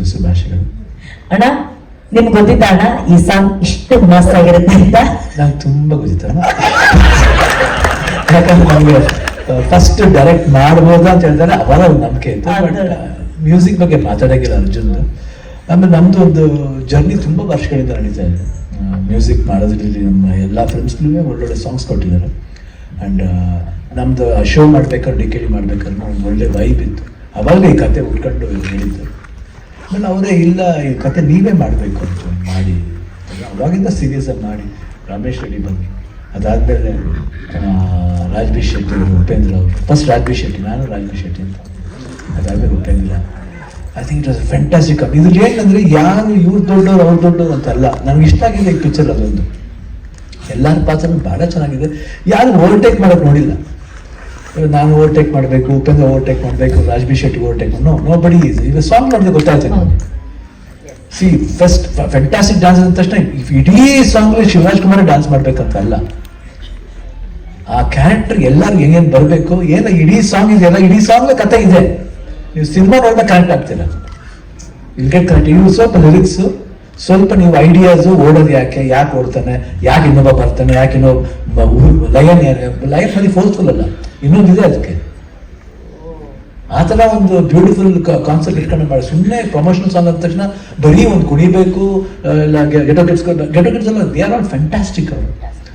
ಮಿಶ್ರ ಭಾಷೆಗಳು. ಅಣ್ಣ ನಿಮ್ಗೆ ಗೊತ್ತಿತ್ತ ಅಣ್ಣ ಈ ಸಾಂಗ್ ಇಷ್ಟು ಮಸ್ತ್ ಆಗಿರುತ್ತೆ ಅಂತ? ನಂಗೆ ತುಂಬ ಗೊತ್ತಿತ್ತು, ಯಾಕಂದ್ರೆ ನಮಗೆ ಫಸ್ಟ್ ಡೈರೆಕ್ಟ್ ಮಾಡ್ಬೋದಾ ಅಂತ ಹೇಳಿದ್ರೆ ಅವಾಗ ಒಂದು ನಂಬಿಕೆ ಇತ್ತು. ಬಟ್ ಮ್ಯೂಸಿಕ್ ಬಗ್ಗೆ ಮಾತಾಡೋಂಗಿಲ್ಲ ಅರ್ಜುನ್. ಆಮೇಲೆ ನಮ್ದು ಒಂದು ಜರ್ನಿ ತುಂಬ ವರ್ಷಗಳಿಂದ ನಡೀತಾ ಇದೆ ಮ್ಯೂಸಿಕ್ ಮಾಡೋದ್ರಲ್ಲಿ. ನಮ್ಮ ಎಲ್ಲ ಫ್ರೆಂಡ್ಸ್ಗಳು ಒಳ್ಳೊಳ್ಳೆ ಸಾಂಗ್ಸ್ ಕೊಟ್ಟಿದ್ದಾರೆ. ಆ್ಯಂಡ್ ನಮ್ದು ಶೋ ಮಾಡ್ಬೇಕಾದ್ರೆ ಡಿ ಮಾಡ್ಬೇಕಾದ್ರೆ ಒಂದು ಒಳ್ಳೆ ವೈಬ್ ಇತ್ತು. ಅವಾಗ ಈ ಕತೆ ಉಟ್ಕೊಂಡು ಹೇಳಿದ್ದು. ಆಮೇಲೆ ಅವರೇ ಇಲ್ಲ ಈ ಕತೆ ನೀವೇ ಮಾಡಬೇಕು ಅಂತ ಮಾಡಿ ಅವಾಗಿಂದ ಸೀರಿಯಸ್ ಆಗಿ ಮಾಡಿ ರಮೇಶ್ ರೆಡ್ಡಿ ಬಂದು ಅದಾದಮೇಲೆ ರಾಜ್ ಬಿ ಶೆಟ್ಟಿ ಅವರು, ಉಪೇಂದ್ರ ಅವರು. ಫಸ್ಟ್ ರಾಜ್ ಬಿ ಶೆಟ್ಟಿ, ನಾನು ರಾಜ್ ಬಿ ಶೆಟ್ಟಿ ಅಂತ. ಅದಾದಮೇಲೆ Upendra. I think it was fantastic. ಇದ್ರಲ್ಲಿ ಏನಂದರೆ ಯಾರು ಇವ್ರು ದೊಡ್ಡವ್ರು ಅವ್ರು ದೊಡ್ಡವ್ರು ಅಂತಲ್ಲ. ನನಗೆ ಇಷ್ಟ ಆಗಿದೆ ಈ ಪಿಕ್ಚರ್. ಅದೊಂದು ಎಲ್ಲರ ಪಾತ್ರನೂ ಭಾಳ ಚೆನ್ನಾಗಿದೆ. ಯಾರು ಓವರ್ಟೇಕ್ ಮಾಡೋಕ್ಕೆ ನೋಡಿಲ್ಲ. ನಾನು ಓವರ್ಟೇಕ್ ಮಾಡಬೇಕು, ಉಪೇಂದ್ರ ಓವರ್ಟೇಕ್ ಮಾಡಬೇಕು, Raj B Shetty overtake nobody is. ಈಗ ಸಾಂಗ್ ನೋಡಿದ್ರೆ ಗೊತ್ತಾಯ್ತು ನನಗೆ. ಸಿ ಫಸ್ಟ್ ಫ್ಯಾಂಟಾಸ್ಟಿಕ್ ಡ್ಯಾನ್ಸ್ ಅಂದ ತಕ್ಷಣ ಇಡೀ ಸಾಂಗ್ ಶಿವರಾಜ್ ಕುಮಾರ್ ಡ್ಯಾನ್ಸ್ ಮಾಡ್ಬೇಕಂತ ಅಲ್ಲ. ಆ ಕ್ಯಾರೆಕ್ಟರ್ ಎಲ್ಲರೂ ಹೆಂಗೇನು ಬರಬೇಕು, ಏನೋ ಇಡೀ ಸಾಂಗ್ ಇದೆಯಲ್ಲ, ಇಡೀ ಸಾಂಗ್ ಕತೆ ಇದೆ. ನೀವು ಸಿನಿಮಾ ನೋಡಿದ್ರೆ ಕನೆಕ್ಟ್ ಆಗ್ತೀರ, ಇಲ್ಲಿ ಗೆಟ್ ಕನೆಕ್ಟ್. ಇವು ಸ್ವಲ್ಪ ಲಿರಿಕ್ಸು, ಸ್ವಲ್ಪ ನೀವು ಐಡಿಯಾಸು, ಓಡೋದು ಯಾಕೆ ಓಡ್ತಾನೆ, ಯಾಕೆ ಇನ್ನೊಬ್ಬ ಬರ್ತಾನೆ, ಯಾಕೆ ಇನ್ನೊಬ್ಬ ಲಯನ್ ಅಲ್ಲಿ ಫೋರ್ಸ್ಫುಲ್ ಅಲ್ಲ, ಇನ್ನೊಂದಿದೆ ಅದಕ್ಕೆ. ಆ ಥರ ಒಂದು ಬ್ಯೂಟಿಫುಲ್ ಕಾನ್ಸೆಪ್ಟ್ ಇಟ್ಕೊಂಡು ಮಾಡಿ. ಸುಮ್ಮನೆ ಪ್ರಮೋಷನಲ್ ಸಾಂಗ್ ಅಂದ ತಕ್ಷಣ ಬರೀ ಒಂದು ಕುಣಿಬೇಕು, ಇಲ್ಲ ಗೆಟೋ ಕಿಡ್ಸ್ ಎಲ್ಲ ದೇ ಆರ್ ಆಲ್ ಫ್ಯಾಂಟಾಸ್ಟಿಕ್.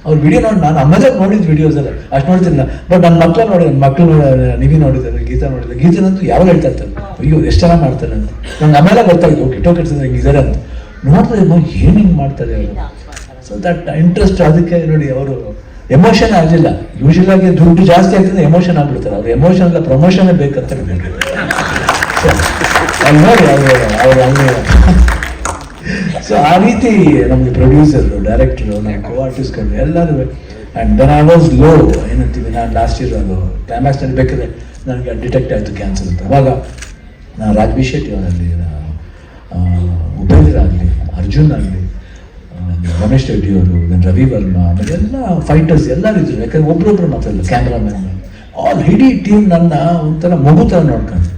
ಅವ್ರ ವಿಡಿಯೋ ನೋಡಿ ನಾನು ಅಮ್ಮದೇ ನೋಡಿದ್ದು ವಿಡಿಯೋಸ್ ಎಲ್ಲ ಅಷ್ಟು ನೋಡ್ತಿಲ್ಲ. ಬಟ್ ನನ್ನ ಮಕ್ಕಳು ನೋಡಿ, ನನ್ನ ಮಕ್ಕಳು ನಿವಿ ನೋಡಿದ್ದಾರೆ, ಗೀತಾ ನೋಡಿದ್ದಾರೆ. ಗೀತನಂತೂ ಯಾವಾಗ ಹೇಳ್ತಾ ಇರ್ತಾರೆ, ಅಯ್ಯೋ ಎಷ್ಟು ಚೆನ್ನಾಗಿ ಮಾಡ್ತಾರೆ ಅಂತ. ನಂಗೆ ಆಮೇಲೆ ಗೊತ್ತಾಗಿದ್ದು ಗೆಟೋ ಕಿಡ್ಸ್ ಅಂದ್ರೆ ಹಿಂಗಿದ್ದಾರೆ ಅಂತ. ನೋಡಿದ್ರೆ ಏನು ಹಿಂಗೆ ಮಾಡ್ತಾರೆ ಅವರು. So that interest. ಅದಕ್ಕೆ ನೋಡಿ ಅವರು ಎಮೋಷನ್ ಆಗಲಿಲ್ಲ. ಯೂಶಲ್ ಆಗಿ ದುಡ್ಡು ಜಾಸ್ತಿ ಆಗ್ತದೆ, ಎಮೋಷನ್ ಆಗ್ಬಿಡ್ತಾರೆ. ಅವ್ರು ಎಮೋಷನ್ ಎಲ್ಲ ಪ್ರಮೋಷನ್ ಬೇಕಂತ ನೋಡಿ ಅವರು. ಸೊ ಆ ರೀತಿ ನಮಗೆ ಪ್ರೊಡ್ಯೂಸರು, ಡೈರೆಕ್ಟರು, ನಮ್ಮ ಕೋ ಆರ್ಟಿಸ್ಟ್ಗಳು ಎಲ್ಲರೂ. And then I was low ಏನಂತೀವಿ, ನಾನು ಲಾಸ್ಟ್ ಇಯರ್ ಅದು ಕ್ಲೈಮ್ಯಾಕ್ಸ್ನಲ್ಲಿ ಬೇಕಾದ್ರೆ ನನಗೆ ಡಿಟೆಕ್ಟ್ ಆಯಿತು ಕ್ಯಾನ್ಸರ್ ಅಂತ. ಅವಾಗ ನಾನು ರಾಜ್ ಬಿ ಶೆಟ್ಟಿ ಅವರಲ್ಲಿ, ಉಪೇಂದ್ರ ಆಗಲಿ, ಅರ್ಜುನ್ ಆಗಲಿ, ರಮೇಶ್ ರೆಡ್ಡಿ ಅವರು, ರವಿ ವರ್ಮಾ, ಆಮೇಲೆ ಎಲ್ಲ ಫೈಟರ್ಸ್ ಎಲ್ಲರೂ ಇದ್ರು. ಯಾಕಂದ್ರೆ ಒಬ್ರೊಬ್ರು ಮಾತಾಡಲ್ಲ, ಕ್ಯಾಮ್ರಾಮನ್ ಆಲ್ ಇಡೀ ಟೀಮ್ ನನ್ನ ಒಂಥರ ಮಗು ಥರ ನೋಡ್ಕೊಂಡು.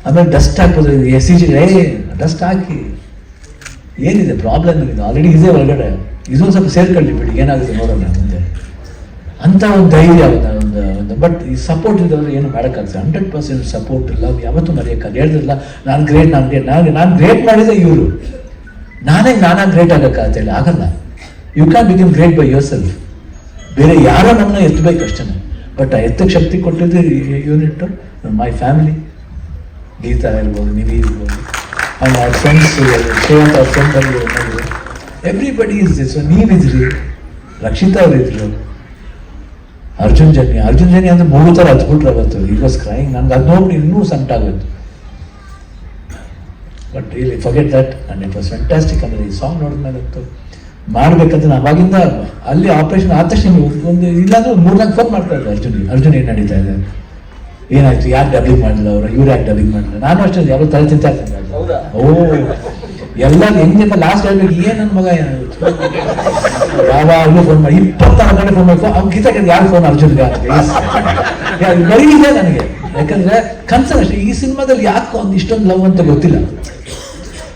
ಆಮೇಲೆ ಡಸ್ಟ್ ಹಾಕ್ಬೋದು, SCG ಡಸ್ಟ್ ಹಾಕಿ ಏನಿದೆ ಪ್ರಾಬ್ಲಮ್ ಏನಿದೆ, ಆಲ್ರೆಡಿ ಇದೆ ಒಳಗಡೆ, ಇದೊಂದು ಸ್ವಲ್ಪ ಸೇರ್ಕೊಳ್ಳಿ ಬಿಡಿ, ಏನಾಗುತ್ತೆ ನೋಡೋಣ ಮುಂದೆ ಅಂತ ಒಂದು ಧೈರ್ಯ ಒಂದು. ಬಟ್ ಈ ಸಪೋರ್ಟ್ ಇದ್ದವ್ರು ಏನು ಮಾಡೋಕ್ಕಾಗ್ತದೆ. 100% ಸಪೋರ್ಟ್ ಲವ್ ಯಾವತ್ತೂ ಮರೆಯೋಕ್ಕಾಗ. ಹೇಳಿದ್ರಲ್ಲ ನಾನು ಗ್ರೇಟ್ ಮಾಡಿದೆ ಇವರು. ನಾನಾಗಿ ಗ್ರೇಟ್ ಆಗೋಕ್ಕಾಗ್ತಿಲ್ಲ, ಆಗಲ್ಲ. You can become great by yourself. ಬೇರೆ ಯಾರೋ ನಮ್ಮನ್ನ ಎತ್ತಬೇಕು ಅಷ್ಟೇ. ಬಟ್ ಆ ಎತ್ತಕ್ಕೆ ಶಕ್ತಿ ಕೊಟ್ಟಿದ್ದು ಯೂನಿಟ್ ಮೈ ಫ್ಯಾಮಿಲಿ. ಗೀತಾ ಇರ್ಬೋದು, ನಿವಿ ಇರ್ಬೋದು, ಆ್ಯಂಡ್ ಅವ್ರ ಫ್ರೆಂಡ್ಸ್, ಶ್ರೇಯಾಂತ್ ಅವ್ರ ಫ್ರೆಂಡ್ ಎವ್ರಿಬಡಿ ಇಸ್ ದಿಸ್. ನೀವಿದ್ರಿ, ರಕ್ಷಿತಾ ಅವ್ರು ಇದ್ರು, ಅರ್ಜುನ್ ಜನ್ಯ ಅಂದ್ರೆ ಮೂರು ಥರ ಹತ್ಬಿಟ್ರು ಅವತ್ತು. ಈ ವಾಸ್ ಕ್ರೈಂಗ್. ನನಗೆ ಅದು ನೋಡಿ ಇನ್ನೂ ಸಂಟಾಗೋಯ್ತು. But really forget that. And it was fantastic. ಅಂದರೆ ಈ ಸಾಂಗ್ ನೋಡಿದ್ಮೇಲಂತೂ ಮಾಡ್ಬೇಕಂದ್ರೆ ನಾನು ಅವಾಗಿಂದ ಅಲ್ಲಿ ಆಪರೇಷನ್ ಆದ ತಕ್ಷಣ ಒಂದು ಇಲ್ಲಾಂದ್ರೆ 3-4 ಫೋನ್ ಮಾಡ್ತಾ ಇದ್ದೆ ಅರ್ಜುನ್ ಏನು ನಡೀತಾ ಇದೆ, ಏನಾಯ್ತು, ಯಾರು ಡಬ್ಬಿಂಗ್ ಮಾಡಲಿಲ್ಲ ಅವರು, ಇವ್ರು ಯಾಕೆ ಡಬ್ಬಿಂಗ್ ಮಾಡಲಿಲ್ಲ. ನಾನು ಅಷ್ಟೇ ಯಾರು ತಲೆ ತಿಂತಾ ಇರ್ತೀನಿ. ಎಲ್ಲ ಹೆಂಗೆ ಲಾಸ್ಟ್ ಹೇಳ್ಬೇಕು, ಏನು ನನ್ನ ಮಗ ಯಾವಾಗಲೂ ಫೋನ್ ಮಾಡಿ 26 ಗಂಟೆ ಫೋನ್ ಮಾಡಿ. ಅವ್ನು ಗೀತಾ ಯಾರು ಫೋನ್ ಅರ್ಜುನ್ಗೆ ಬರೀ ಇದೆ ನನಗೆ. ಯಾಕಂದ್ರೆ ಕನ್ಸನ್ ಅಷ್ಟೇ. ಈ ಸಿನಿಮಾದಲ್ಲಿ ಯಾಕೆ ಒಂದು ಇಷ್ಟೊಂದು ಲವ್ ಅಂತ ಗೊತ್ತಿಲ್ಲ.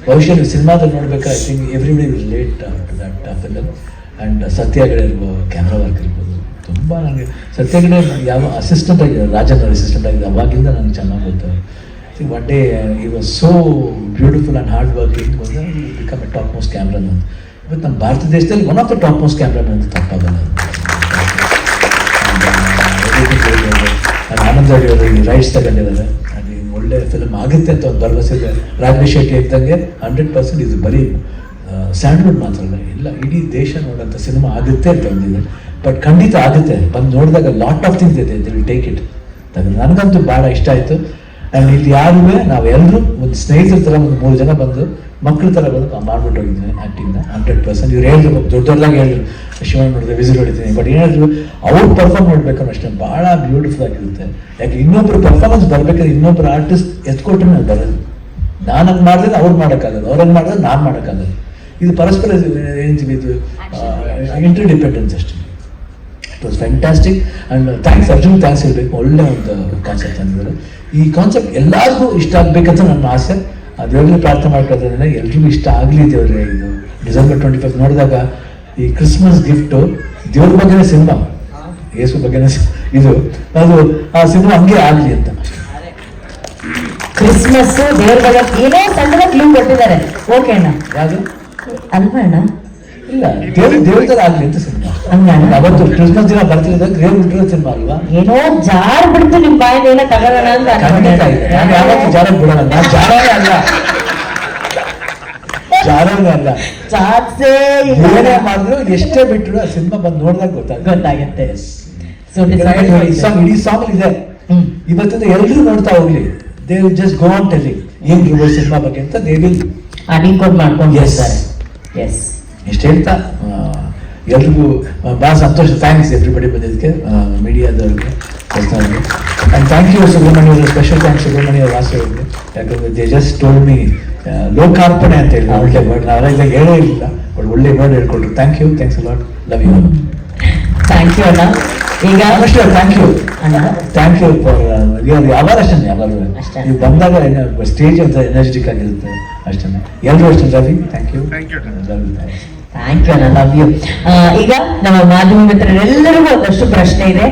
ಬಹುಶಃ ಸಿನಿಮಾದಲ್ಲಿ ನೋಡ್ಬೇಕಾದ್ರೆ I think everybody will relate to that film. And Satyagraha ಇರ್ಬೋದು, ಕ್ಯಾಮ್ರಾ ವರ್ಕ್ ಇರ್ಬೋದು, ತುಂಬ ನನಗೆ ಸತ್ಯಾಗ್ರಹ ಯಾವ ಅಸಿಸ್ಟೆಂಟ್ ಆಗಿದೆ, ರಾಜನ್ ಅಸಿಸ್ಟೆಂಟ್ ಆಗಿದೆ, ಅವಾಗಿಂದ ನನಗೆ ಚೆನ್ನಾಗಿ ಗೊತ್ತು. ಒನ್ ಡೇ ಈ was so beautiful and hard working. Become A top most cameraman. ಇವತ್ತು ನಮ್ಮ ಭಾರತ ದೇಶದಲ್ಲಿ one of the top most cameraman ಅಂತ ತಪ್ಪಾಗಲ್ಲ. ಆನಂದ್ ಅವರು ಈ ರೈಟ್ಸ್ ತಗೊಂಡಿದ್ದಾರೆ. ಅದು ಒಳ್ಳೆ ಫಿಲ್ಮ್ ಆಗುತ್ತೆ ಅಂತ ಒಂದು ಭರವಸೆ ಇದೆ. ರಾಜ್ ಬಿ ಶೆಟ್ಟಿ ಇದ್ದಂಗೆ 100% ಇದು ಬರೀ ಸ್ಯಾಂಡ್ಲ್ವುಡ್ ಮಾತ್ರ ಅಲ್ಲ, ಇಲ್ಲ ಇಡೀ ದೇಶ ನೋಡೋಂಥ ಸಿನಿಮಾ ಆಗುತ್ತೆ ಅಂತ ಒಂದಿದೆ. ಬಟ್ ಖಂಡಿತ ಆಗುತ್ತೆ. ಬಂದು ನೋಡಿದಾಗ ಲಾಟ್ ಆಫ್ ಥಿಂಗ್ಸ್ ಇದೆ, ದೇ ವಿಲ್ ಟೇಕ್ ಇಟ್. ನನಗಂತೂ ಭಾಳ ಇಷ್ಟ ಆಯಿತು. ಆ್ಯಂಡ್ ಇಲ್ಲಿ ಯಾರೂ ನಾವೆಲ್ಲರೂ ಒಂದು ಸ್ನೇಹಿತರ ಥರ ಒಂದು 3 ಜನ ಬಂದು ಮಕ್ಕಳ ಥರ ಬಂದು ಮಾಡ್ಬಿಟ್ಟು ಹೋಗಿದ್ದೀನಿ ಆ್ಯಕ್ಟಿಂಗ್ನ. 100% ಇವ್ರು ಹೇಳಿದ್ರು, ದೊಡ್ಡದಾಗಿ ಹೇಳಿದ್ರು, ಶಿವನ್ ನೋಡಿದ್ರೆ ವಿಸಿಟ್ ಹೊಡಿತೀನಿ. ಬಟ್ ಏನಾದ್ರು ಅವ್ರು ಪರ್ಫಾರ್ಮ್ ಮಾಡ್ಬೇಕಂದ್ರೆ ಅಷ್ಟೇ ಭಾಳ ಬ್ಯೂಟಿಫುಲ್ ಆಗಿರುತ್ತೆ. ಯಾಕೆ ಇನ್ನೊಬ್ರು ಪರ್ಫಾರ್ಮೆನ್ಸ್ ಬರ್ಬೇಕಾದ್ರೆ ಇನ್ನೊಬ್ರು ಆರ್ಟಿಸ್ಟ್ ಎತ್ಕೊಟ್ರೆ ನಾನು ಬರೋದು. ನಾನು ಹಂಗೆ ಮಾಡಿದ್ರೆ ಅವ್ರು ಮಾಡೋಕ್ಕಾಗಲ್ಲ, ಅವ್ರಂಗೆ ಮಾಡಿದ್ರೆ ನಾನು ಮಾಡೋಕ್ಕಾಗಲ್ಲ. ಇದು ಪರಸ್ಪರ ಏನಂತೀವಿ, ಇದು ಇಂಟರ್ ಡಿಪೆಂಡೆನ್ಸ್ ಅಷ್ಟೇ. It was fantastic. And thanks Arjun, thanks ಹೇಳಬೇಕು. ಒಳ್ಳೆ ಒಂದು ಕಾನ್ಸೆಪ್ಟ್ ಅಂದಿದ್ದಾರೆ. ಈ ಕಾನ್ಸೆಪ್ಟ್ ಎಲ್ಲರಿಗೂ ಇಷ್ಟ ಆಗಬೇಕಂತ ನನ್ನ ಆಸೆ. ದೇವ್ರಿಗೆ ಪ್ರಾರ್ಥನೆ ಮಾಡ್ಕೊಳ್ತಾರೆ ಎಲ್ರಿಗೂ ಇಷ್ಟ ಆಗಲಿ ದೇವ್ರೆ. ಇದು ಡಿಸೆಂಬರ್ 25 ನೋಡಿದಾಗ ಈ ಕ್ರಿಸ್ಮಸ್ ಗಿಫ್ಟು ದೇವ್ರ ಬಗ್ಗೆನೇ ಸಿನಿಮಾ, ಯೇಸು ಬಗ್ಗೆನೇ ಇದು, ಅದು ಆ ಸಿನಿಮಾ ಹಂಗೆ ಆಗಲಿ ಅಂತ. ಕ್ರಿಸ್ಮಸ್ ದೇವ್ರ ಬಗ್ಗೆ ಏನೋ ಸಣ್ಣದ ಕ್ಲೂ ಕೊಟ್ಟಿದ್ದಾರೆ. ಓಕೆ ಅಣ್ಣ, ಯಾವುದು ಅಲ್ವಾ ಅಣ್ಣ? ಇಲ್ಲ, ದೇವ್ರ ತರ ಆಗ್ಲಿ ಅಂತ ಸಿನಿಮಾ. ಹಂಗಣ್ಣ, ಅವತ್ತು ಕ್ರಿಸ್ಮಸ್ ದಿನ ಬರ್ತಿರೋದಾಗ ದೇವ್ರು ಹುಟ್ಟಿರೋ ಸಿನಿಮಾ ಅಲ್ವಾ? ಏನೋ ಜಾರ್ ಬಿಡ್ತು ನಿಮ್ ಬಾಯಲ್ಲಿ ಏನೋ ತಗೋಣ ಅಂತ ಖಂಡಿತ ಇದೆ. ನಾನು ಯಾವತ್ತೂ ಜಾರ ಬಿಡೋಣ, ನಾನು ಜಾರನೇ ಅಲ್ಲ, ಜಾರನೇ ಅಲ್ಲ. ಚಾನ್ಸೇ ಏನೇ ಮಾಡಿದ್ರು ಎಷ್ಟೇ ಬಿಟ್ಟರು ಆ ಸಿನಿಮಾ ಬಂದು ನೋಡಿದಾಗ ಗೊತ್ತಾಗತ್ತೆ. ಈ ಸಾಂಗ್ ಇದೆ, ಇವತ್ತಿಂದ ಎಲ್ರು ನೋಡ್ತಾ ಹೋಗ್ಲಿ, they will just go on telling ಏನ್ ಸಿನಿಮಾ ಬಗ್ಗೆ ಅಂತ ದೇ ವಿಲ್ ಅಡಿಕೋಡ್ ಮಾಡ್ಕೊಂಡಿರ್ತಾರೆ. ಎಸ್, ಇಷ್ಟು ಹೇಳ್ತಾ ಎಲ್ರಿಗೂ ಭಾಳ ಸಂತೋಷ. ಥ್ಯಾಂಕ್ಸ್ ಎವ್ರಿಬಡಿ ಬಂದಿದ್ದಕ್ಕೆ, ಮೀಡಿಯಾದವ್ರಿಗೆ, ಪರ್ಸನಲ್ಗೆ. ಆ್ಯಂಡ್ ಥ್ಯಾಂಕ್ ಯು ಸುಬ್ರಹ್ಮಣ್ಯ ಅವರು, ಸ್ಪೆಷಲ್ ಥ್ಯಾಂಕ್ಸ್ ಸುಬ್ರಹ್ಮಣ್ಯ ವಾಸು ಅವರಿಗೆ. ಯಾಕಂದ್ರೆ ದೇ ಜಸ್ಟ್ ಟೋಲ್ಡ್ ಮೀ ಲೋಕಾರ್ಪಣೆ ಅಂತ ಹೇಳಿ ಒಳ್ಳೆ ವರ್ಡ್, ನಾವೆಲ್ಲ ಹೇಳೇ ಇಲ್ಲ, ಒಳ್ಳೆ ವರ್ಡ್ ಹೇಳ್ಕೊಟ್ರು. Thank you, thanks a lot, love you. Thank you ಅಣ್ಣ. ಈಗ ಅಷ್ಟೇ, ಥ್ಯಾಂಕ್ ಯು, ಅಣ್ಣ, ಥ್ಯಾಂಕ್ ಯು ಫಾರ್ ಯಾವಾಗ ಅಷ್ಟೇ, ಯಾವಾಗಲೂ ಅಷ್ಟೇ. ನೀವು ಬಂದಾಗ ಸ್ಟೇಜ್ ಅಂತ ಎನರ್ಜೆಟಿಕ್ ಆಗಿರುತ್ತೆ ಅಷ್ಟೇ. ಎಲ್ಲರೂ ಅಷ್ಟೇ. Ravi, thank you. Thank you. Ravi, thanks. Thank you ಅಣ್ಣ, ಲವ್ ಯು. ಈಗ ನಮ್ಮ ಮಾಧ್ಯಮ ಮಿತ್ರರೆಲ್ಲರಿಗೂ ಒಂದಷ್ಟು ಪ್ರಶ್ನೆ ಇದೆ.